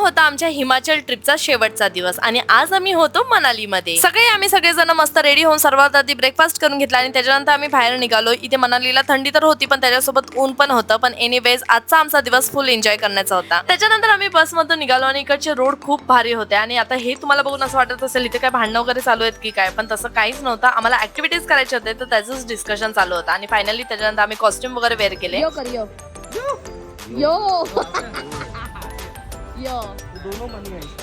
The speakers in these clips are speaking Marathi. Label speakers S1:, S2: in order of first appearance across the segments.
S1: होता आमच्या हिमाचल ट्रिपचा शेवटचा दिवस आणि आज आम्ही होतो मनालीमध्ये. आम्ही सगळेजण मस्त रेडी होऊन सर्वात आधी ब्रेकफास्ट करून घेतला आणि त्याच्यानंतर आम्ही बाहेर निघालो. इथे मनालीला थंडी तर होती पण त्याच्यासोबत ऊन पण होतं. पण एनिवेज आजचा आमचा दिवस फुल एन्जॉय करण्याचा होता. त्याच्यानंतर आम्ही बसमधून निघालो आणि इकडचे रोड खूप भारी होते आणि आता हे तुम्हाला बघून असं वाटत असेल इथे काय भांडणं वगैरे चालू आहेत की काय, पण तसं काहीच नव्हतं. आम्हाला ऍक्टिव्हिटीज करायचे होते तर त्याचंच डिस्कशन चालू होतं आणि फायनली त्याच्यानंतर आम्ही कॉस्ट्युम वगैरे वेअर केले.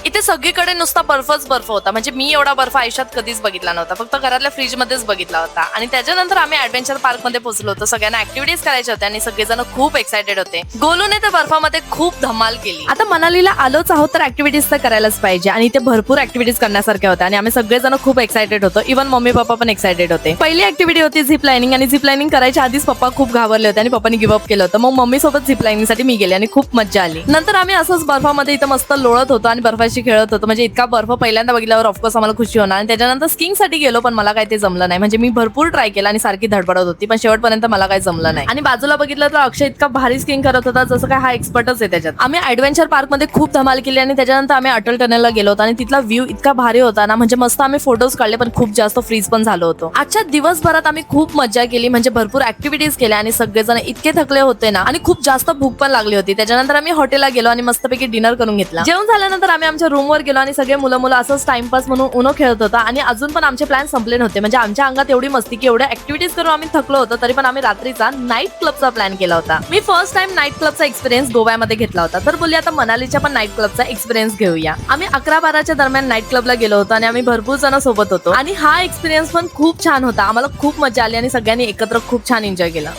S1: इथे सगळीकडे नुसता बर्फच बर्फ होता. म्हणजे मी एवढा बर्फ आयुष्यात कधीच बघितला नव्हता, फक्त घरातल्या फ्रीज मध्येच बघितला होता. आणि त्याच्यानंतर आम्ही ऍडव्हेंचर पार्क मध्ये पोहोचलो होतो. सगळ्यांना ऍक्टिव्हिटीज करायच्या होत्या आणि सगळेजण खूप एक्सायटेड होते. गोलूने तर बर्फामध्ये खूप धमाल केली. आता मनालीला आलोच आहोत तर ऍक्टिव्हिटीज तर करायलाच पाहिजे आणि ते भरपूर ऍक्टिव्हिटीज करण्यासारख्या होत्या आणि आम्ही सगळेजण खूप एक्सायटेड होतो. इव्हन मम्मी पप्पा पण एक्सायटेड होते. पहिली ऍक्टिव्हिटी होती झिप लाईनिंग आणि झिप लाईनिंग करायच्या आधीच पप्पा खूप घाबरले होते आणि पप्पांनी गिव्ह अप केलं होतं. मग मम्मी सोबत झिप लाईनिंग साठी मी गेले आणि खूप मजा आली. नंतर आम्ही असंच बर्फामध्ये इथं मस्त लोळत होतो आणि बर्फाशी खेळत होतो. म्हणजे इतका बर्फ पहिल्यांदा बघितल्यावर ऑफकोर्स आम्हाला खुशी होणार. आणि त्याच्यानंतर स्कीइंग साठी गेलो पण मला काय ते जमलं नाही. म्हणजे मी भरपूर ट्राय केला आणि सारखी धडपडत होती पण शेवटपर्यंत मला काय जमलं नाही. आणि बाजूला बघितलं तर अक्षय इतका भारी स्कीइंग करत होता जसं काय हा एक्सपर्टच आहे त्याच्यात. आम्ही ऍडव्हेंचर पार्क मध्ये खूप धमाल केली आणि त्याच्यानंतर आम्ही अटल टनेलला गेलो होतो आणि तिथला व्ह्यू इतका भारी होता ना. म्हणजे मस्त आम्ही फोटोज काढले पण खूप जास्त फ्रीज पण झालो होतो. आजच्या दिवसभरात आम्ही खूप मजा केली. म्हणजे भरपूर ऍक्टिव्हिटीज केल्या आणि सगळेजण इतके थकले होते ना आणि खूप जास्त भूक पण लागली होती. त्याच्यानंतर आम्ही हॉटेलला गेलो आणि मस्तपैकी डिनर करून घेतला. जेवण झाल्यानंतर आम्ही आमच्या रूमवर गेलो आणि सगळे मुलं असंच टाइमपास म्हणून उनो खेळत होता आणि अजून पण आमचे प्लॅन संपले नव्हते. म्हणजे आमच्या अंगात एवढी मस्ती की एवढ्या ऍक्टिव्हिटीज करून आम्ही थकलो होतो तरी पण आम्ही रात्रीचा नाईट क्लबचा प्लॅन केला होता. मी फर्स्ट टाइम नाईट क्लबचा एक्सपिरियन्स गोव्यामध्ये घेतला होता तर बोलली आता मनालीच्या पण नाईट क्लबचा एक्सपिरियन्स घेऊया. आम्ही 11-12च्या दरम्यान नाईट क्लबला गेलो होतो आणि आम्ही भरपूर जण सोबत होतो आणि हा एक्सपिरियन्स पण खूप छान होता. आम्हाला खूप मजा आली आणि सगळ्यांनी एकत्र खूप छान एन्जॉय केला.